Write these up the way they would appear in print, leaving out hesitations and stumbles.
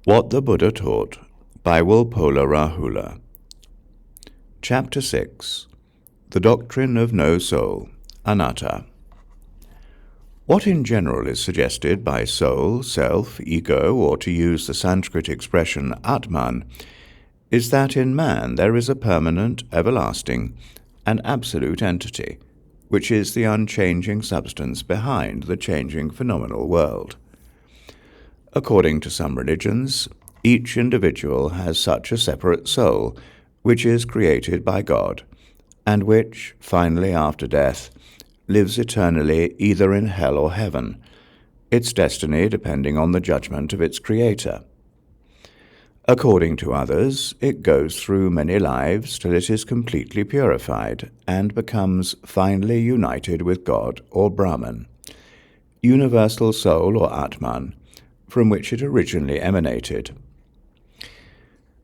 What the Buddha Taught by Walpola Rahula. Chapter 6. The Doctrine of No Soul, Anatta. What in general is suggested by soul, self, ego, or to use the Sanskrit expression Atman, is that in man there is a permanent, everlasting, and absolute entity, which is the unchanging substance behind the changing phenomenal world. According to some religions, each individual has such a separate soul, which is created by God, and which, finally after death, lives eternally either in hell or heaven, its destiny depending on the judgment of its creator. According to others, it goes through many lives till it is completely purified and becomes finally united with God or Brahman, universal soul or Atman, from which it originally emanated.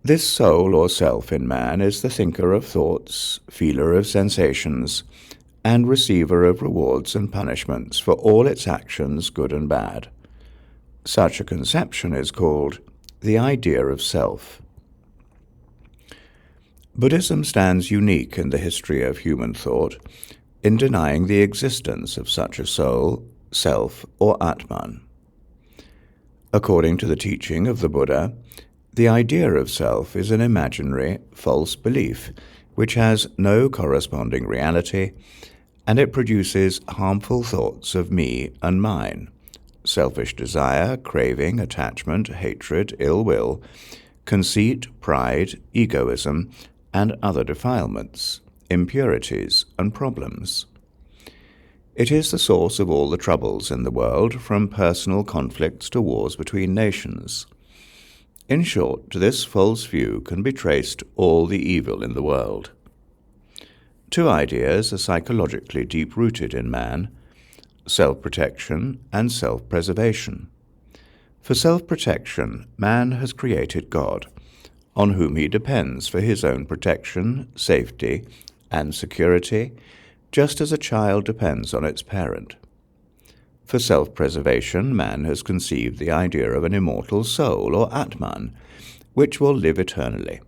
This soul or self in man is the thinker of thoughts, feeler of sensations, and receiver of rewards and punishments for all its actions, good and bad. Such a conception is called the idea of self. Buddhism stands unique in the history of human thought in denying the existence of such a soul, self, or Atman. According to the teaching of the Buddha, the idea of self is an imaginary, false belief which has no corresponding reality, and it produces harmful thoughts of me and mine, selfish desire, craving, attachment, hatred, ill will, conceit, pride, egoism, and other defilements, impurities, and problems. It is the source of all the troubles in the world, from personal conflicts to wars between nations. In short, to this false view can be traced all the evil in the world. Two ideas are psychologically deep-rooted in man: self-protection and self-preservation. For self-protection, man has created God, on whom he depends for his own protection, safety, and security, just as a child depends on its parent. For self-preservation, man has conceived the idea of an immortal soul, or Atman, which will live eternally.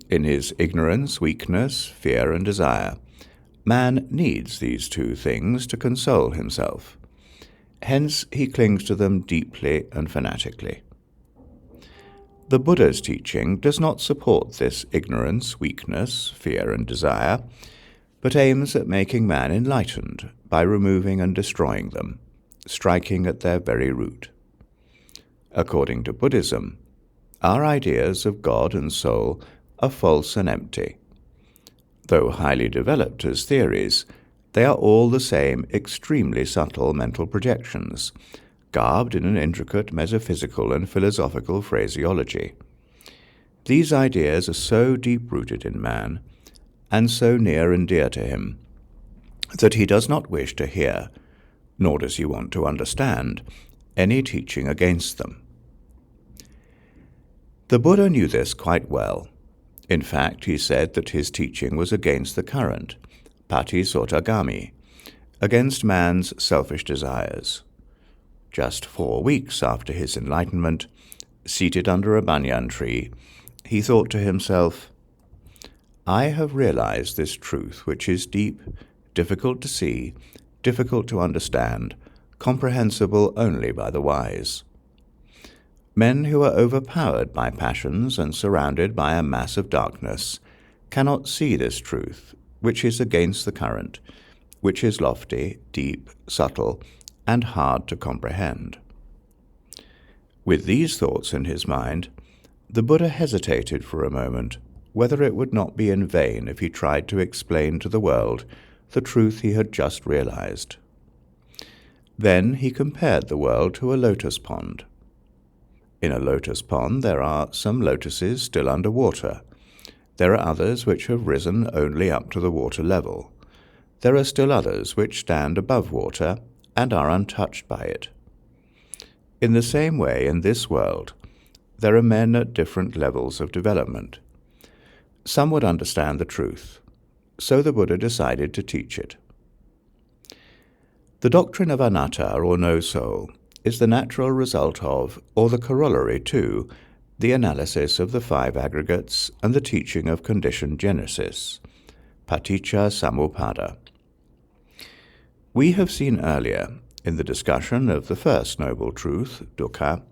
In his ignorance, weakness, fear, and desire, man needs these two things to console himself. Hence he clings to them deeply and fanatically. The Buddha's teaching does not support this ignorance, weakness, fear, and desire, but aims at making man enlightened by removing and destroying them, striking at their very root. According to Buddhism, our ideas of God and soul are false and empty. Though highly developed as theories, they are all the same extremely subtle mental projections, garbed in an intricate metaphysical and philosophical phraseology. These ideas are so deep-rooted in man, and so near and dear to him, that he does not wish to hear, nor does he want to understand, any teaching against them. The Buddha knew this quite well. In fact, he said that his teaching was against the current, patisotagami, against man's selfish desires. Just 4 weeks after his enlightenment, seated under a banyan tree, he thought to himself, "I have realized this truth which is deep, difficult to see, difficult to understand, comprehensible only by the wise. Men who are overpowered by passions and surrounded by a mass of darkness cannot see this truth, which is against the current, which is lofty, deep, subtle, and hard to comprehend." With these thoughts in his mind, the Buddha hesitated for a moment whether it would not be in vain if he tried to explain to the world the truth he had just realized. Then he compared the world to a lotus pond. In a lotus pond there are some lotuses still under water. There are others which have risen only up to the water level. There are still others which stand above water and are untouched by it. In the same way, in this world, there are men at different levels of development. Some would understand the truth, so the Buddha decided to teach it. The doctrine of Anatta, or no soul, is the natural result of, or the corollary to, the analysis of the five aggregates and the teaching of conditioned genesis, paticca samuppada. We have seen earlier, in the discussion of the first noble truth, dukkha,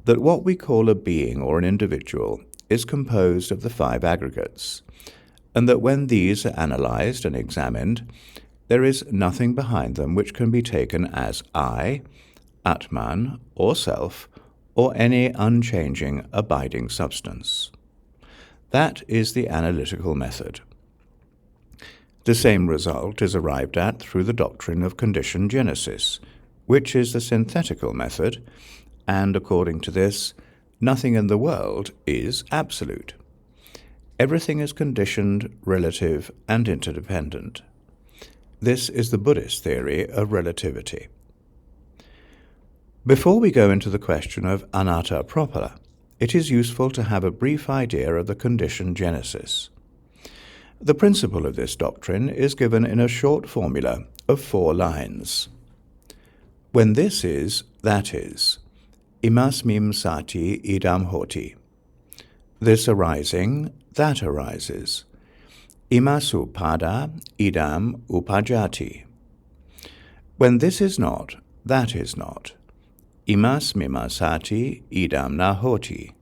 that what we call a being or an individual is composed of the five aggregates, and that when these are analyzed and examined, there is nothing behind them which can be taken as I, Atman, or self, or any unchanging, abiding substance. That is the analytical method. The same result is arrived at through the doctrine of conditioned genesis, which is the synthetical method, and according to this, nothing in the world is absolute. Everything is conditioned, relative, and interdependent. This is the Buddhist theory of relativity. Before we go into the question of anatta proper, it is useful to have a brief idea of the conditioned genesis. The principle of this doctrine is given in a short formula of 4 lines. When this is, that is. Imasmim sati idam hoti. This arising, that arises. Imasu pada idam upajati. When this is not, that is not. Imasmima sati idam nahoti.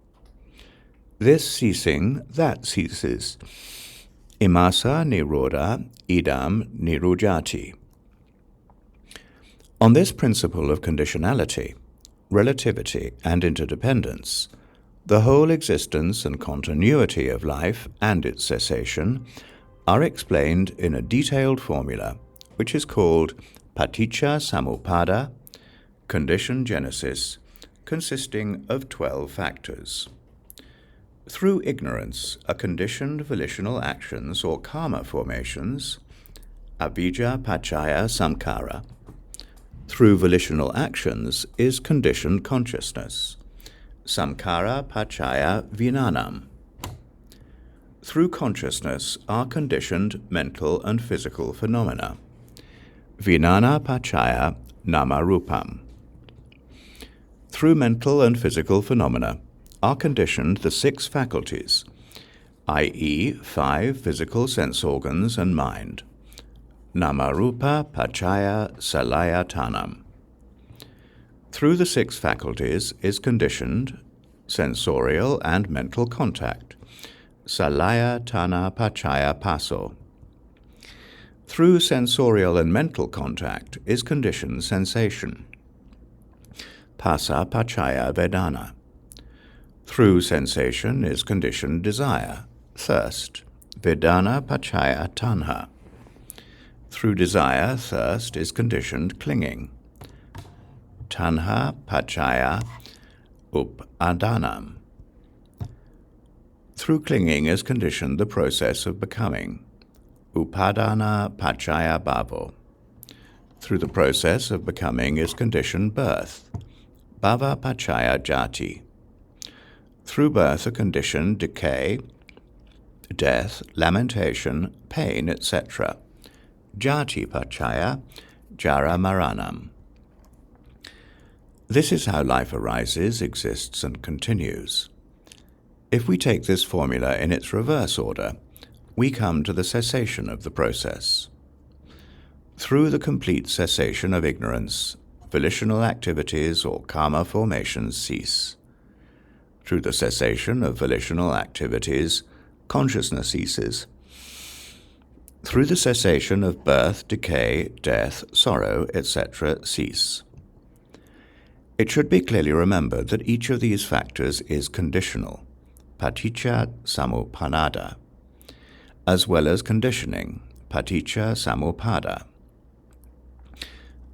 This ceasing, that ceases. Imasa nirodha idam nirujati. On this principle of conditionality, relativity, and interdependence, the whole existence and continuity of life and its cessation are explained in a detailed formula which is called paticca samuppada, conditioned genesis, consisting of 12 factors. Through ignorance are conditioned volitional actions or karma formations, avijja pacchaya samkara. Through volitional actions is conditioned consciousness, samkara pacchaya vijnanam. Through consciousness are conditioned mental and physical phenomena, vijnana pacchaya namarupam. Through mental and physical phenomena are conditioned the 6 faculties, i.e. 5 physical sense organs and mind, namarupa pacchaya salayatanam. Through the 6 faculties is conditioned sensorial and mental contact, salayatana pacchaya paso. Through sensorial and mental contact is conditioned sensation, passa pacchaya vedana. Through sensation is conditioned desire, thirst, vedana pacchaya tanha. Through desire, thirst is conditioned clinging, tanha pacchaya upadanam. Through clinging is conditioned the process of becoming, upadana pacchaya bhavo. Through the process of becoming is conditioned birth, bhava pacchaya jati. Through birth are conditioned decay, death, lamentation, pain, etc. Jati pacchaya jara maranam. This is how life arises, exists, and continues. If we take this formula in its reverse order, we come to the cessation of the process. Through the complete cessation of ignorance, volitional activities or karma formations cease. Through the cessation of volitional activities, consciousness ceases. Through the cessation of birth, decay, death, sorrow, etc. cease. It should be clearly remembered that each of these factors is conditional, paticca samuppada, as well as conditioning, paticca samuppada.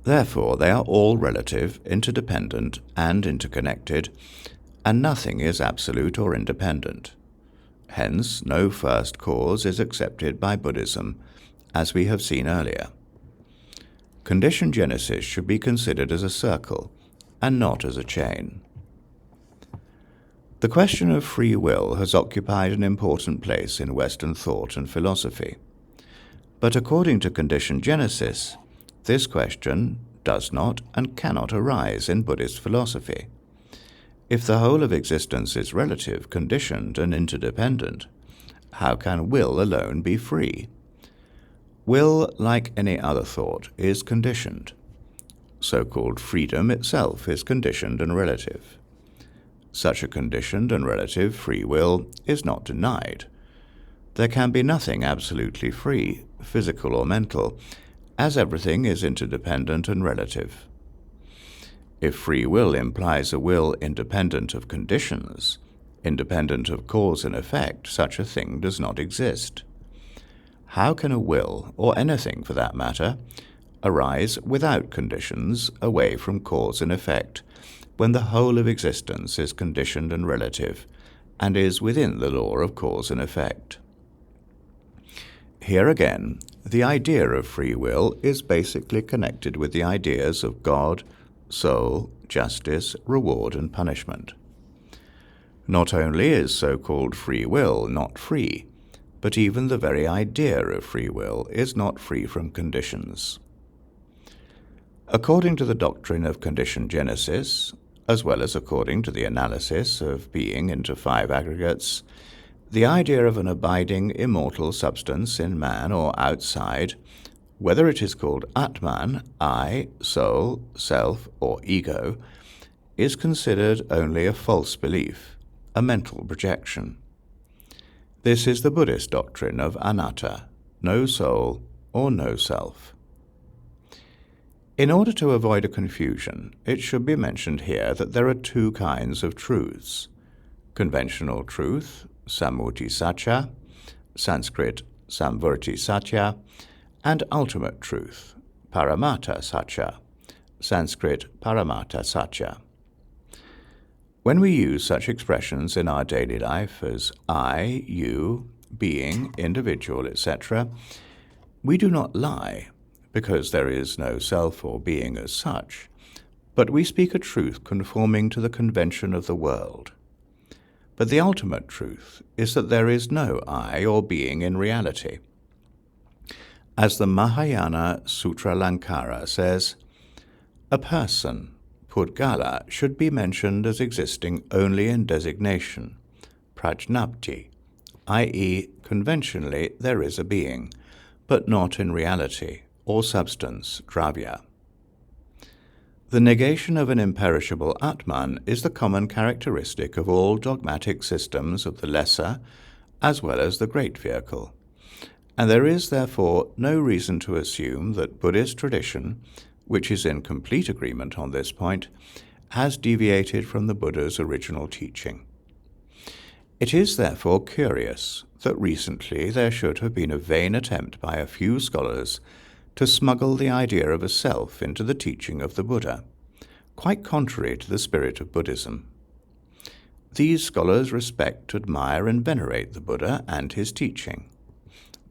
Therefore, they are all relative, interdependent, and interconnected, and nothing is absolute or independent. Hence, no first cause is accepted by Buddhism, as we have seen earlier. Conditioned genesis should be considered as a circle, and not as a chain. The question of free will has occupied an important place in Western thought and philosophy. But according to conditioned genesis, this question does not and cannot arise in Buddhist philosophy. If the whole of existence is relative, conditioned, and interdependent, how can will alone be free? Will, like any other thought, is conditioned. So-called freedom itself is conditioned and relative. Such a conditioned and relative free will is not denied. There can be nothing absolutely free, physical or mental, as everything is interdependent and relative. If free will implies a will independent of conditions, independent of cause and effect, such a thing does not exist. How can a will, or anything for that matter, arise without conditions, away from cause and effect, when the whole of existence is conditioned and relative, and is within the law of cause and effect? Here again, the idea of free will is basically connected with the ideas of God, soul, justice, reward, and punishment. Not only is so-called free will not free, but even the very idea of free will is not free from conditions. According to the doctrine of conditioned genesis, as well as according to the analysis of being into 5 aggregates, the idea of an abiding immortal substance in man or outside, whether it is called Atman, I, soul, self, or ego, is considered only a false belief, a mental projection. This is the Buddhist doctrine of Anatta, no soul or no self. In order to avoid a confusion, it should be mentioned here that there are 2 kinds of truths: conventional truth, Sammuti Satya, Sanskrit Samvarti Satya, and ultimate truth, Paramata Satya, Sanskrit Paramata Satya. When we use such expressions in our daily life as I, you, being, individual, etc., we do not lie, because there is no self or being as such, but we speak a truth conforming to the convention of the world. But the ultimate truth is that there is no I or being in reality. As the Mahayana Sutra Lankara says, a person, Pudgala, should be mentioned as existing only in designation, prajnapti, i.e. conventionally there is a being, but not in reality, or substance, dravya. The negation of an imperishable Atman is the common characteristic of all dogmatic systems of the lesser as well as the great vehicle, and there is therefore no reason to assume that Buddhist tradition, which is in complete agreement on this point, has deviated from the Buddha's original teaching. It is therefore curious that recently there should have been a vain attempt by a few scholars to smuggle the idea of a self into the teaching of the Buddha, quite contrary to the spirit of Buddhism. These scholars respect, admire, and venerate the Buddha and his teaching.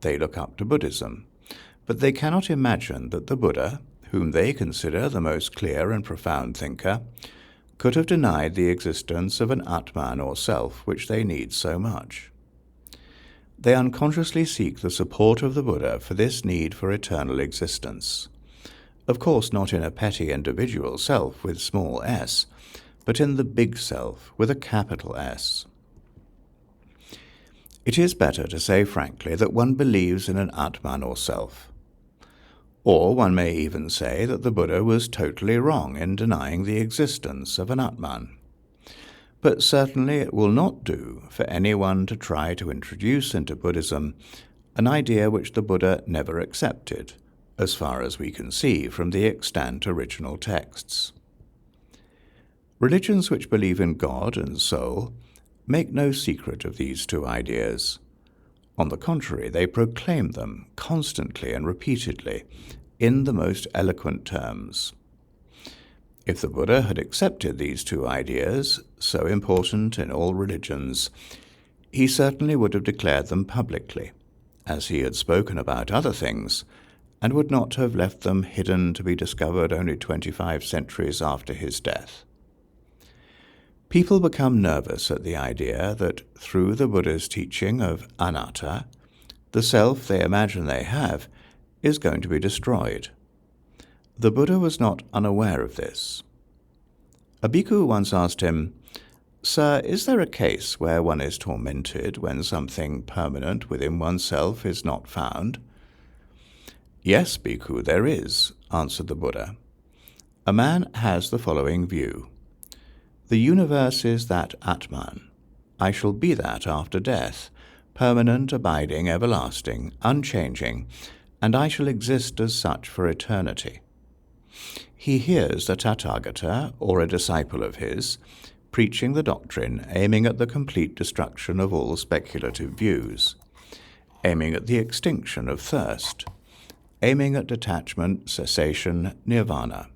They look up to Buddhism, but they cannot imagine that the Buddha, whom they consider the most clear and profound thinker, could have denied the existence of an Atman or self which they need so much. They unconsciously seek the support of the Buddha for this need for eternal existence. Of course not in a petty individual self with small s, but in the big self with a capital S. It is better to say frankly that one believes in an Atman or self. Or one may even say that the Buddha was totally wrong in denying the existence of an Atman. But certainly it will not do for anyone to try to introduce into Buddhism an idea which the Buddha never accepted, as far as we can see from the extant original texts. Religions which believe in God and soul make no secret of these 2 ideas. On the contrary, they proclaim them constantly and repeatedly in the most eloquent terms. If the Buddha had accepted these 2 ideas, so important in all religions, he certainly would have declared them publicly, as he had spoken about other things, and would not have left them hidden to be discovered only 25 centuries after his death. People become nervous at the idea that through the Buddha's teaching of anatta, the self they imagine they have is going to be destroyed. The Buddha was not unaware of this. A bhikkhu once asked him, "Sir, is there a case where one is tormented when something permanent within oneself is not found?" "Yes, bhikkhu, there is," answered the Buddha. "A man has the following view. The universe is that Atman. I shall be that after death, permanent, abiding, everlasting, unchanging, and I shall exist as such for eternity." He hears a Tathagata, or a disciple of his, preaching the doctrine aiming at the complete destruction of all speculative views, aiming at the extinction of thirst, aiming at detachment, cessation, nirvana.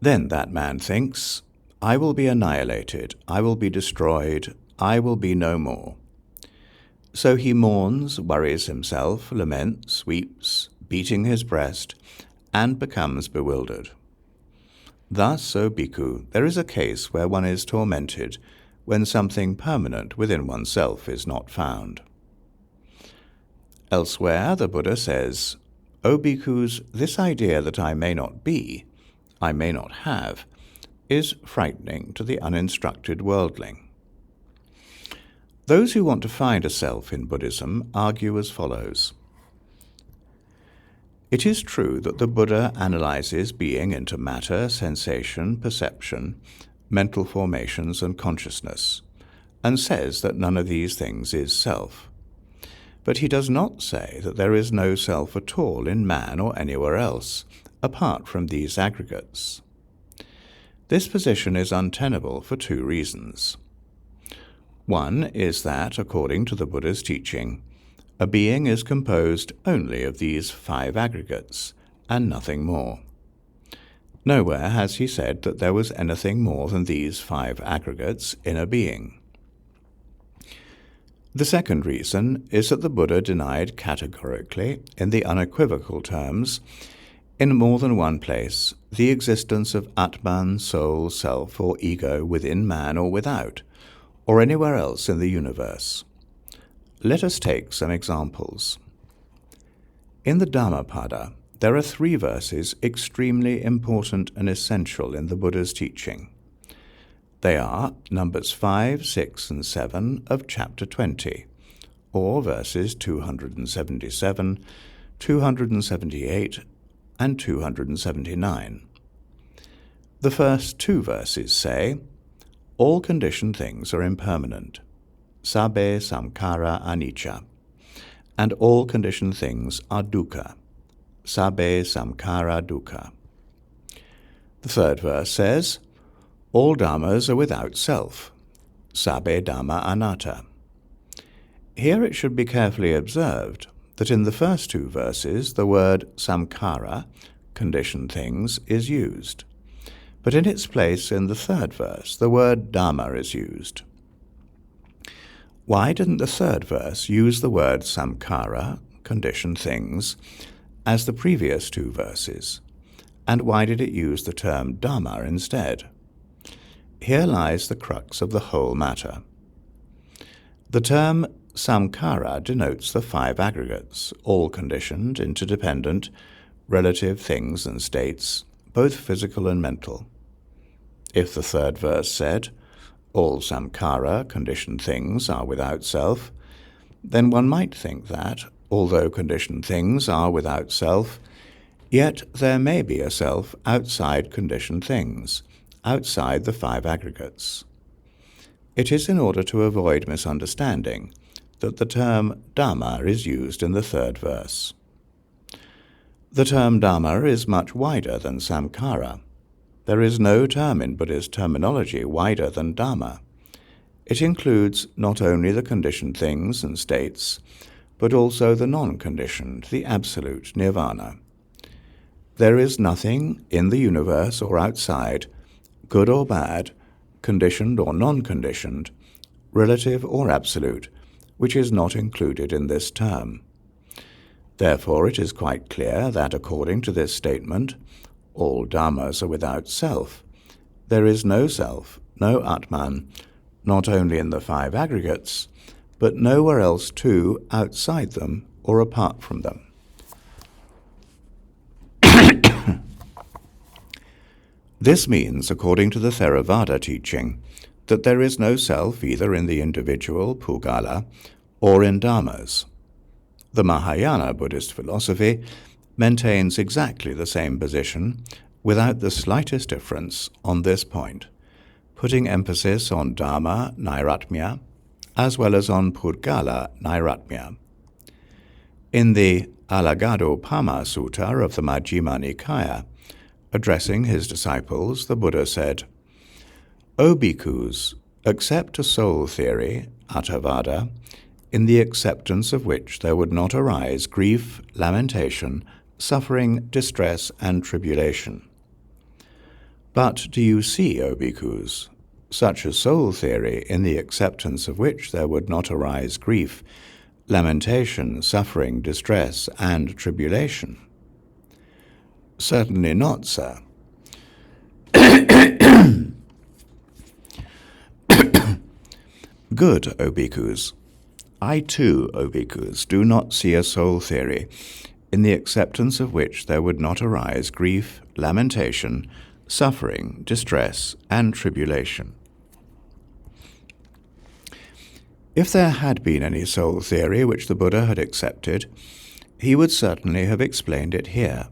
Then that man thinks, "I will be annihilated, I will be destroyed, I will be no more." So he mourns, worries himself, laments, weeps, beating his breast, and becomes bewildered. Thus, O bhikkhu, there is a case where one is tormented when something permanent within oneself is not found. Elsewhere, the Buddha says, "O bhikkhus, this idea that I may not be, I may not have, is frightening to the uninstructed worldling." Those who want to find a self in Buddhism argue as follows. It is true that the Buddha analyzes being into matter, sensation, perception, mental formations, and consciousness, and says that none of these things is self. But he does not say that there is no self at all in man or anywhere else, apart from these aggregates. This position is untenable for two reasons. One is that, according to the Buddha's teaching, a being is composed only of these 5 aggregates, and nothing more. Nowhere has he said that there was anything more than these 5 aggregates in a being. The second reason is that the Buddha denied categorically, in the unequivocal terms, in more than one place, the existence of Atman, soul, self, or ego within man or without, or anywhere else in the universe. Let us take some examples. In the Dhammapada, there are 3 verses extremely important and essential in the Buddha's teaching. They are Numbers 5, 6, and 7 of chapter 20, or verses 277, 278, and 279. The first 2 verses say, "All conditioned things are impermanent. Sabbe samkara anicca," and all conditioned things are dukkha. Sabbe samkara dukkha. The third verse says, "All dhammas are without self. Sabbe dhamma anatta." Here it should be carefully observed that in the first 2 verses the word samkara, conditioned things, is used, but in its place in the third verse the word dhamma is used. Why didn't the third verse use the word samkara, conditioned things, as the previous 2 verses, and why did it use the term dhamma instead? Here lies the crux of the whole matter. The term samkara denotes the 5 aggregates, all conditioned, interdependent, relative things and states, both physical and mental. If the third verse said, "All samkara, conditioned things, are without self," then one might think that, although conditioned things are without self, yet there may be a self outside conditioned things, outside the 5 aggregates. It is in order to avoid misunderstanding that the term Dhamma is used in the third verse. The term Dhamma is much wider than Samkara. There is no term in Buddhist terminology wider than Dhamma. It includes not only the conditioned things and states, but also the non-conditioned, the absolute nirvana. There is nothing in the universe or outside, good or bad, conditioned or non-conditioned, relative or absolute, which is not included in this term. Therefore, it is quite clear that, according to this statement, all dhammas are without self. There is no self, no Atman, not only in the 5 aggregates, but nowhere else too outside them or apart from them. This means, according to the Theravada teaching, that there is no self either in the individual, Pugala, or in Dhammas. The Mahayana Buddhist philosophy maintains exactly the same position without the slightest difference on this point, putting emphasis on Dhamma Nairatmya as well as on Pudgala Nairatmya. In the Alagaddopama Sutta of the Majjhima Nikaya, addressing his disciples, the Buddha said, "O bhikkhus, accept a soul theory, Attavada, in the acceptance of which there would not arise grief, lamentation, suffering, distress, and tribulation. But do you see, O bhikkhus, such a soul theory in the acceptance of which there would not arise grief, lamentation, suffering, distress, and tribulation?" "Certainly not, sir." "Good, O bhikkhus. I too, O bhikkhus, do not see a soul theory in the acceptance of which there would not arise grief, lamentation, suffering, distress, and tribulation." If there had been any soul theory which the Buddha had accepted, he would certainly have explained it here,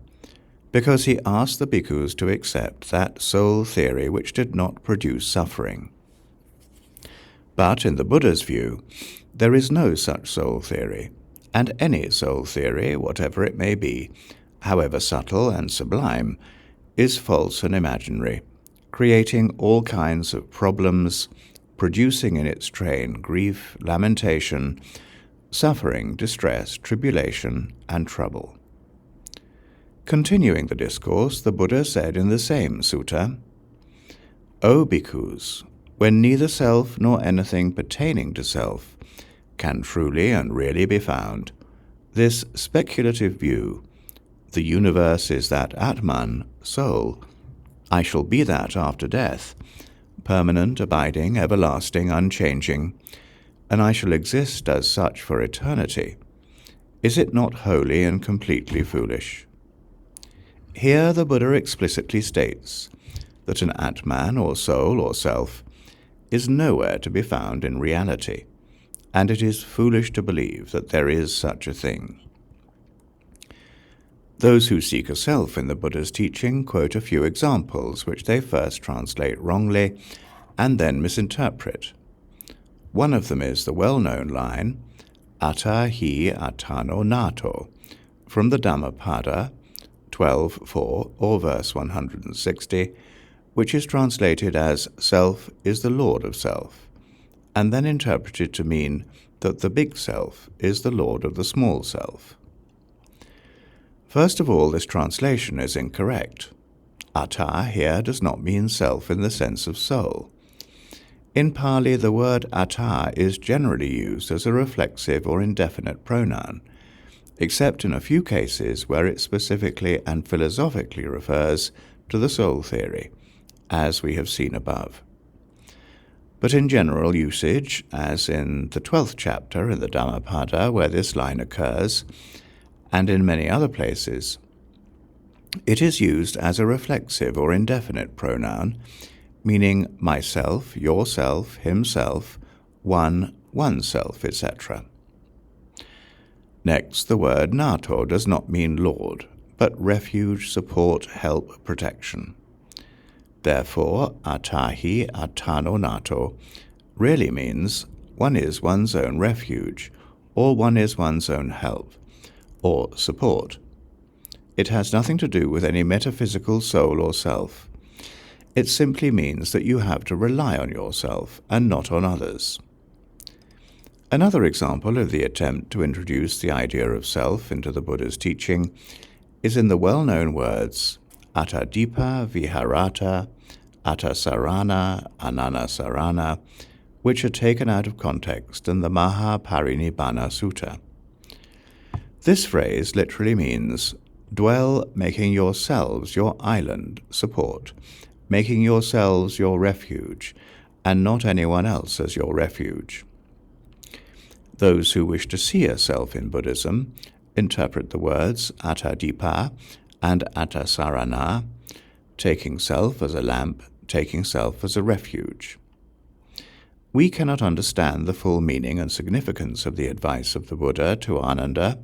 because he asked the bhikkhus to accept that soul theory which did not produce suffering. But in the Buddha's view, there is no such soul theory, and any soul theory, whatever it may be, however subtle and sublime, is false and imaginary, creating all kinds of problems, producing in its train grief, lamentation, suffering, distress, tribulation, and trouble. Continuing the discourse, the Buddha said in the same sutta, "O bhikkhus, when neither self nor anything pertaining to self can truly and really be found, this speculative view, the universe is that Atman, soul, I shall be that after death, permanent, abiding, everlasting, unchanging, and I shall exist as such for eternity, is it not wholly and completely foolish?" Here the Buddha explicitly states that an Atman or soul or self is nowhere to be found in reality, and it is foolish to believe that there is such a thing. Those who seek a self in the Buddha's teaching quote a few examples which they first translate wrongly and then misinterpret. One of them is the well-known line, "Atta hi attano nato," from the Dhammapada 12.4 or verse 160, which is translated as "self is the lord of self," and then interpreted to mean that the big self is the lord of the small self. First of all, this translation is incorrect. Atta here does not mean self in the sense of soul. In Pali, the word atta is generally used as a reflexive or indefinite pronoun, except in a few cases where it specifically and philosophically refers to the soul theory, as we have seen above. But in general usage, as in the 12th chapter in the Dhammapada where this line occurs, and in many other places, it is used as a reflexive or indefinite pronoun, meaning myself, yourself, himself, one, oneself, etc. Next, the word nato does not mean lord, but refuge, support, help, protection. Therefore, attahi attano nato really means one is one's own refuge, or one is one's own help, or support. It has nothing to do with any metaphysical soul or self. It simply means that you have to rely on yourself and not on others. Another example of the attempt to introduce the idea of self into the Buddha's teaching is in the well-known words Attadipa Viharata, Attasarana, Ananasarana, which are taken out of context in the Mahaparinibbana Sutta. This phrase literally means, dwell making yourselves your island, support, making yourselves your refuge, and not anyone else as your refuge. Those who wish to see a self in Buddhism interpret the words Attadipa and Attasarana taking self as a lamp, taking self as a refuge. We cannot understand the full meaning and significance of the advice of the Buddha to Ananda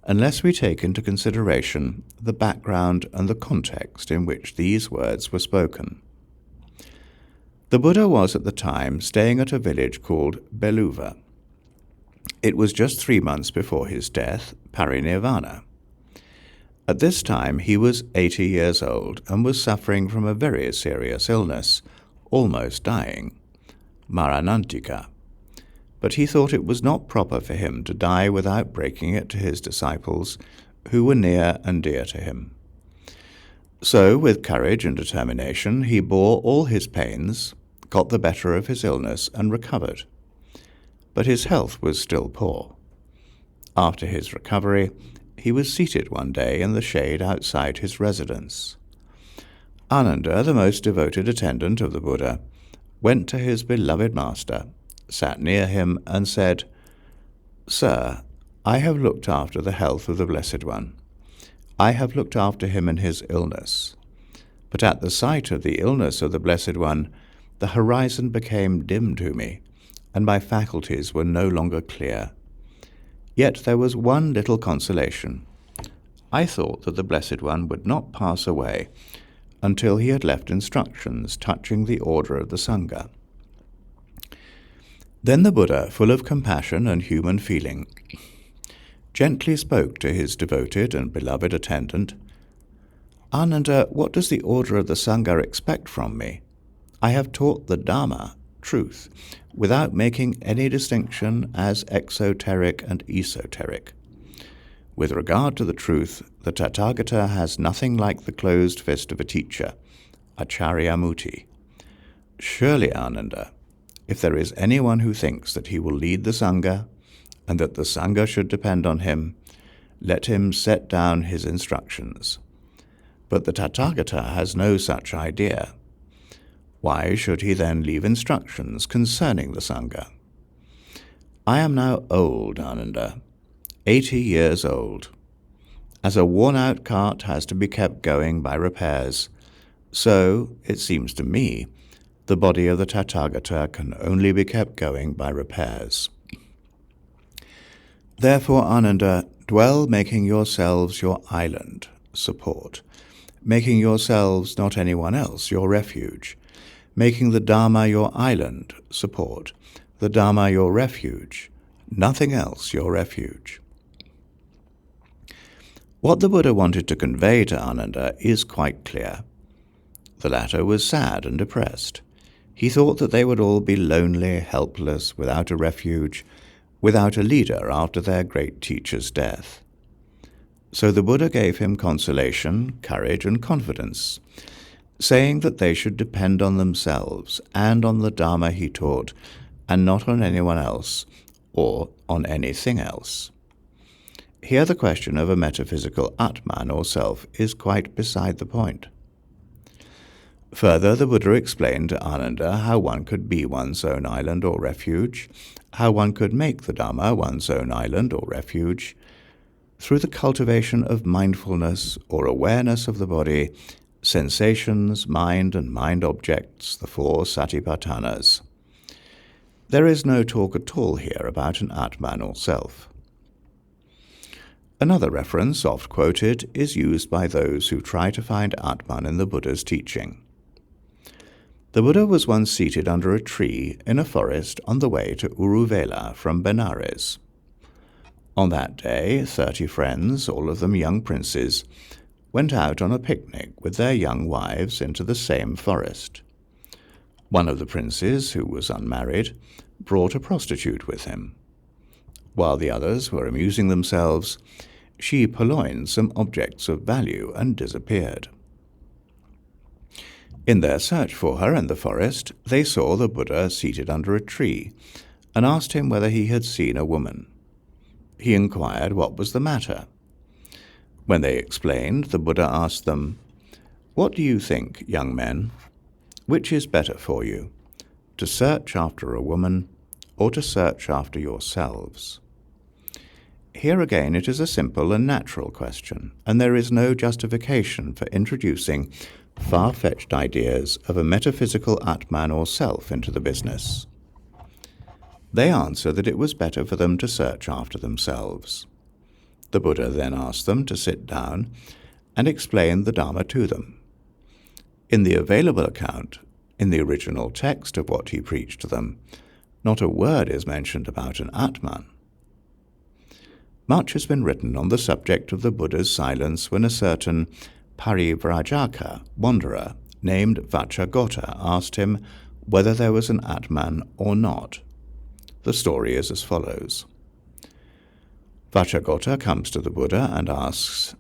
unless we take into consideration the background and the context in which these words were spoken. The Buddha was at the time staying at a village called Beluva. It was just 3 months before his death, parinirvana. At this time he was 80 years old and was suffering from a very serious illness, almost dying, maranantika. But he thought it was not proper for him to die without breaking it to his disciples, who were near and dear to him. So, with courage and determination, he bore all his pains, got the better of his illness, and recovered. But his health was still poor. After his recovery, he was seated one day in the shade outside his residence. Ananda, the most devoted attendant of the Buddha, went to his beloved master, sat near him, and said, "Sir, I have looked after the health of the Blessed One. I have looked after him in his illness. But at the sight of the illness of the Blessed One, the horizon became dim to me, and my faculties were no longer clear. Yet there was one little consolation. I thought that the Blessed One would not pass away until he had left instructions touching the order of the Sangha." Then the Buddha, full of compassion and human feeling, gently spoke to his devoted and beloved attendant, "Ananda, what does the order of the Sangha expect from me? I have taught the Dhamma, truth, without making any distinction as exoteric and esoteric. With regard to the truth, the Tathagata has nothing like the closed fist of a teacher, Acharya Muti. Surely, Ananda, if there is anyone who thinks that he will lead the Sangha, and that the Sangha should depend on him, let him set down his instructions. But the Tathagata has no such idea. Why should he then leave instructions concerning the Sangha? I am now old, Ananda, 80 years old. As a worn-out cart has to be kept going by repairs, so, it seems to me, the body of the Tathagata can only be kept going by repairs. Therefore, Ananda, dwell making yourselves your island, support, making yourselves, not anyone else, your refuge, making the Dhamma your island, support, the Dhamma your refuge, nothing else your refuge." What the Buddha wanted to convey to Ananda is quite clear. The latter was sad and depressed. He thought that they would all be lonely, helpless, without a refuge, without a leader after their great teacher's death. So the Buddha gave him consolation, courage, and confidence, saying that they should depend on themselves and on the Dhamma he taught, and not on anyone else, or on anything else. Here the question of a metaphysical Atman or self is quite beside the point. Further, the Buddha explained to Ananda how one could be one's own island or refuge, how one could make the Dhamma one's own island or refuge, through the cultivation of mindfulness or awareness of the body, sensations, mind and mind objects, the 4 satipatthanas. There is no talk at all here about an Atman or self. Another reference, oft quoted, is used by those who try to find Atman in the Buddha's teaching. The Buddha was once seated under a tree in a forest on the way to Uruvela from Benares. On that day, 30 friends, all of them young princes, went out on a picnic with their young wives into the same forest. One of the princes, who was unmarried, brought a prostitute with him. While the others were amusing themselves, she purloined some objects of value and disappeared. In their search for her in the forest, they saw the Buddha seated under a tree and asked him whether he had seen a woman. He inquired what was the matter. When they explained, the Buddha asked them, "What do you think, young men? Which is better for you, to search after a woman or to search after yourselves?" Here again it is a simple and natural question, and there is no justification for introducing far-fetched ideas of a metaphysical Atman or self into the business. They answer that it was better for them to search after themselves. The Buddha then asked them to sit down and explain the Dhamma to them. In the available account, in the original text of what he preached to them, not a word is mentioned about an Atman. Much has been written on the subject of the Buddha's silence when a certain Parivrajaka wanderer named Vacchagotta asked him whether there was an Atman or not. The story is as follows. Vacchagotta comes to the Buddha and asks,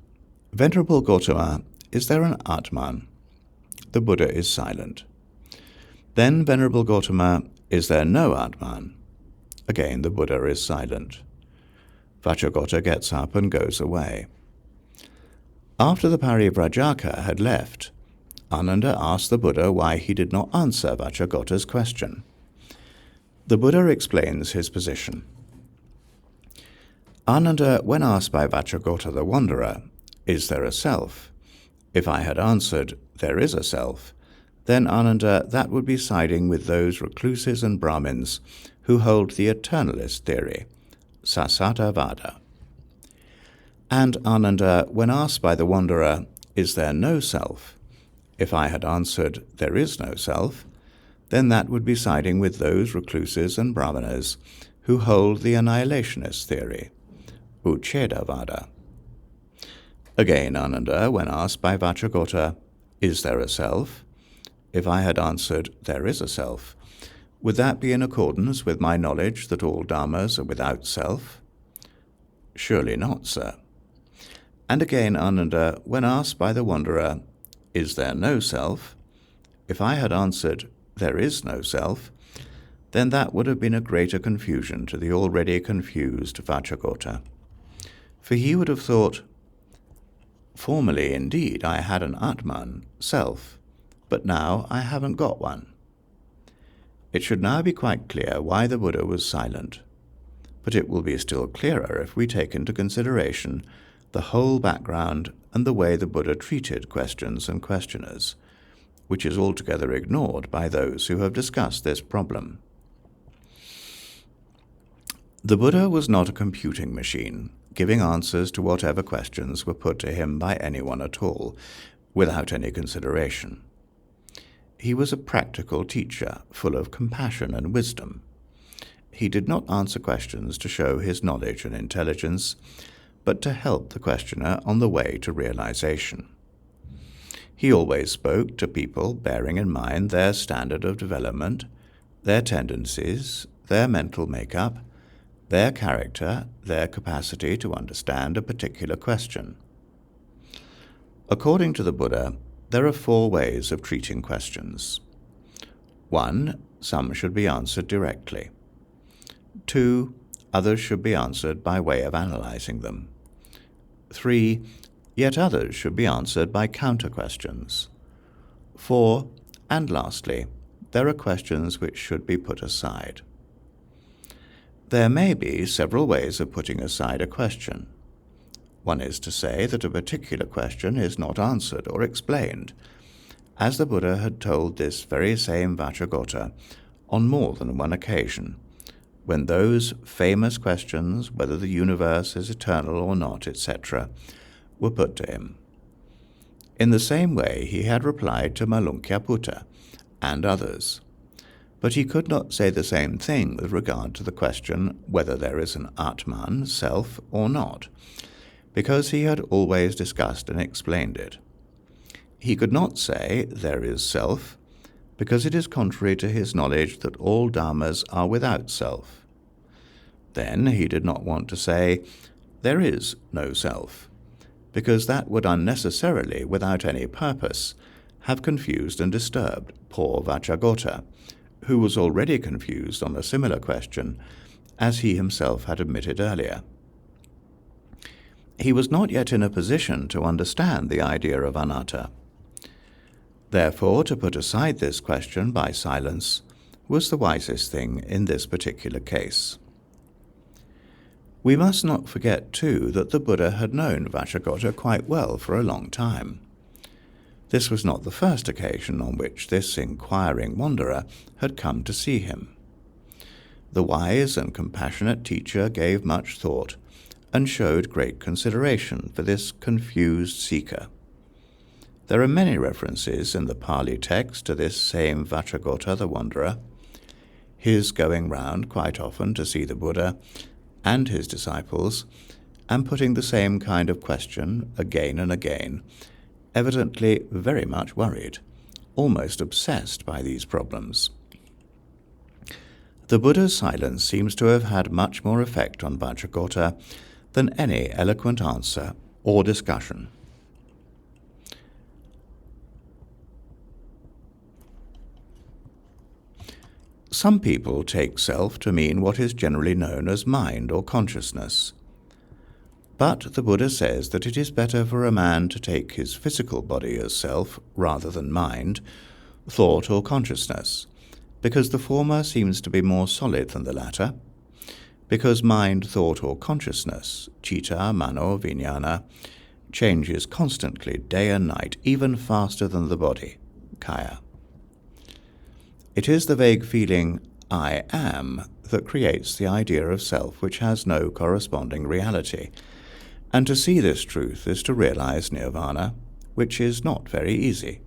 "Venerable Gautama, is there an Atman?" The Buddha is silent. Then, Venerable Gautama, is there no Atman? Again the Buddha is silent. Vacchagotta gets up and goes away. After the Parivrajaka had left, Ananda asked the Buddha why he did not answer Vacchagotta's question. The Buddha explains his position. Ananda, when asked by Vacchagotta the wanderer, "Is there a self?" If I had answered, "There is a self," then, Ananda, that would be siding with those recluses and Brahmins who hold the eternalist theory, Sasatavada. And Ananda, when asked by the wanderer, "Is there no self?" If I had answered, "There is no self," then that would be siding with those recluses and Brahmanas who hold the annihilationist theory, Uchedavada. Again, Ananda, when asked by Vacchagotta, "Is there a self?" If I had answered, "There is a self," would that be in accordance with my knowledge that all dhammas are without self? Surely not, sir. And again, Ananda, when asked by the wanderer, "Is there no self?" If I had answered, "There is no self," then that would have been a greater confusion to the already confused Vacchagotta. For he would have thought, "Formerly, indeed, I had an Atman, self, but now I haven't got one." It should now be quite clear why the Buddha was silent, but it will be still clearer if we take into consideration the whole background and the way the Buddha treated questions and questioners, which is altogether ignored by those who have discussed this problem. The Buddha was not a computing machine, giving answers to whatever questions were put to him by anyone at all, without any consideration. He was a practical teacher, full of compassion and wisdom. He did not answer questions to show his knowledge and intelligence, but to help the questioner on the way to realization. He always spoke to people bearing in mind their standard of development, their tendencies, their mental makeup, their character, their capacity to understand a particular question. According to the Buddha, there are 4 ways of treating questions. 1. Some should be answered directly. 2. Others should be answered by way of analyzing them. 3. Yet others should be answered by counter-questions. 4. And lastly, there are questions which should be put aside. There may be several ways of putting aside a question. One is to say that a particular question is not answered or explained, as the Buddha had told this very same Vacchagotta on more than one occasion, when those famous questions, whether the universe is eternal or not, etc., were put to him. In the same way he had replied to Malunkyaputta and others, but he could not say the same thing with regard to the question whether there is an Atman, self, or not, because he had always discussed and explained it. He could not say there is self, because it is contrary to his knowledge that all dhammas are without self. Then he did not want to say there is no self, because that would unnecessarily, without any purpose, have confused and disturbed poor Vacchagotta, who was already confused on a similar question, as he himself had admitted earlier. He was not yet in a position to understand the idea of anatta. Therefore, to put aside this question by silence was the wisest thing in this particular case. We must not forget, too, that the Buddha had known Vacchagotta quite well for a long time. This was not the first occasion on which this inquiring wanderer had come to see him. The wise and compassionate teacher gave much thought and showed great consideration for this confused seeker. There are many references in the Pali text to this same Vajragota, the wanderer, his going round quite often to see the Buddha and his disciples, and putting the same kind of question again and again, evidently very much worried, almost obsessed by these problems. The Buddha's silence seems to have had much more effect on Vajragota than any eloquent answer or discussion. Some people take self to mean what is generally known as mind or consciousness. But the Buddha says that it is better for a man to take his physical body as self rather than mind, thought or consciousness, because the former seems to be more solid than the latter, because mind, thought or consciousness, citta, mano, vijnana, changes constantly day and night, even faster than the body, kaya. It is the vague feeling, I am, that creates the idea of self which has no corresponding reality, and to see this truth is to realize nirvana, which is not very easy.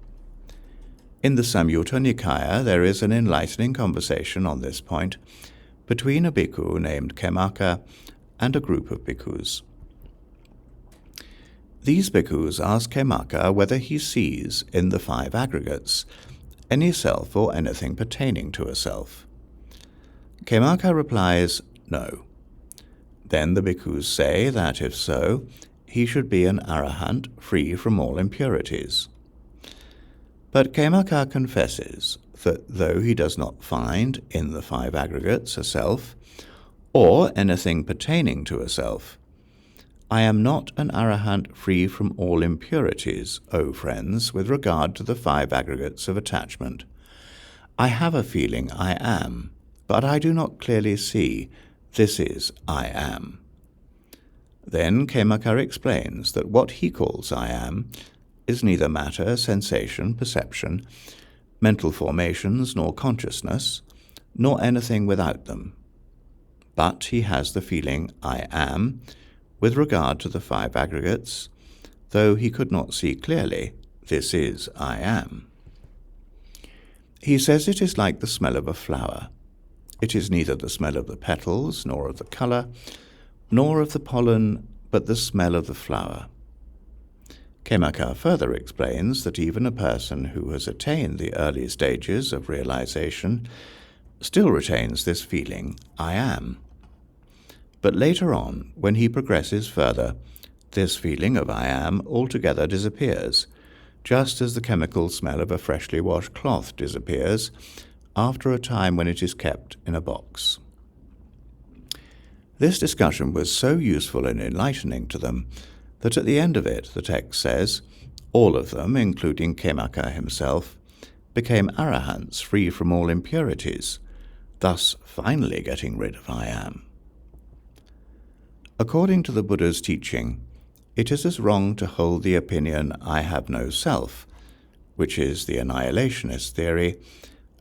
In the Samyutta Nikaya there is an enlightening conversation on this point between a bhikkhu named Khemaka and a group of bhikkhus. These bhikkhus ask Khemaka whether he sees in the five aggregates any self or anything pertaining to a self. Khemaka replies, no. Then the bhikkhus say that if so, he should be an arahant free from all impurities. But Khemaka confesses that though he does not find in the five aggregates a self, or anything pertaining to a self, I am not an arahant free from all impurities, O friends, with regard to the five aggregates of attachment. I have a feeling I am, but I do not clearly see this is I am. Then Khemaka explains that what he calls I am is neither matter, sensation, perception, mental formations, nor consciousness, nor anything without them. But he has the feeling I am with regard to the five aggregates, though he could not see clearly this is I am. He says it is like the smell of a flower. It is neither the smell of the petals, nor of the colour, nor of the pollen, but the smell of the flower. Khemaka further explains that even a person who has attained the early stages of realization still retains this feeling, I am. But later on, when he progresses further, this feeling of I am altogether disappears, just as the chemical smell of a freshly washed cloth disappears after a time when it is kept in a box. This discussion was so useful and enlightening to them that at the end of it, the text says, all of them, including Khemaka himself, became arahants free from all impurities, thus finally getting rid of I am. According to the Buddha's teaching, it is as wrong to hold the opinion I have no self, which is the annihilationist theory,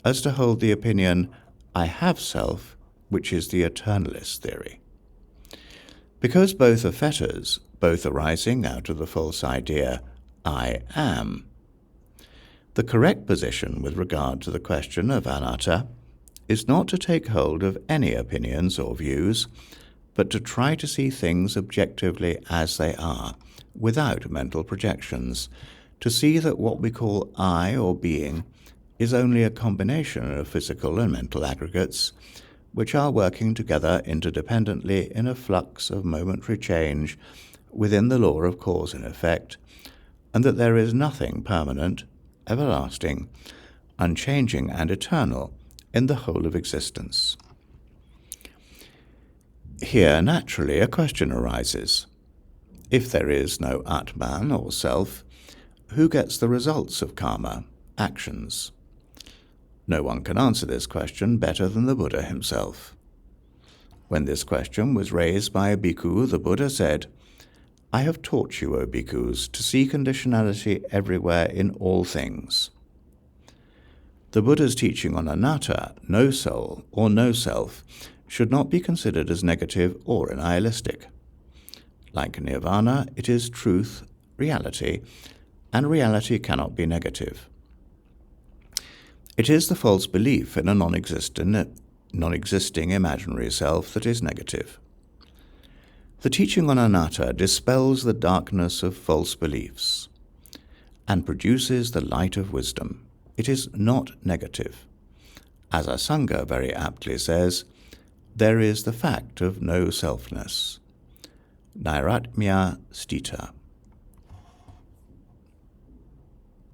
as to hold the opinion I have self, which is the eternalist theory. Because both are fetters, both arising out of the false idea I am, the correct position with regard to the question of anatta is not to take hold of any opinions or views, but to try to see things objectively as they are, without mental projections, to see that what we call I or being is only a combination of physical and mental aggregates, which are working together interdependently in a flux of momentary change within the law of cause and effect, and that there is nothing permanent, everlasting, unchanging and eternal in the whole of existence. Here, naturally, a question arises. If there is no Atman or self, who gets the results of karma, actions? No one can answer this question better than the Buddha himself. When this question was raised by a bhikkhu, the Buddha said, I have taught you, O bhikkhus, to see conditionality everywhere in all things. The Buddha's teaching on anatta, no soul or no self, should not be considered as negative or nihilistic. Like nirvana, it is truth, reality, and reality cannot be negative. It is the false belief in a non-existing imaginary self that is negative. The teaching on anatta dispels the darkness of false beliefs and produces the light of wisdom. It is not negative. As our Sangha very aptly says, there is the fact of no selfness. Nairatmya stita.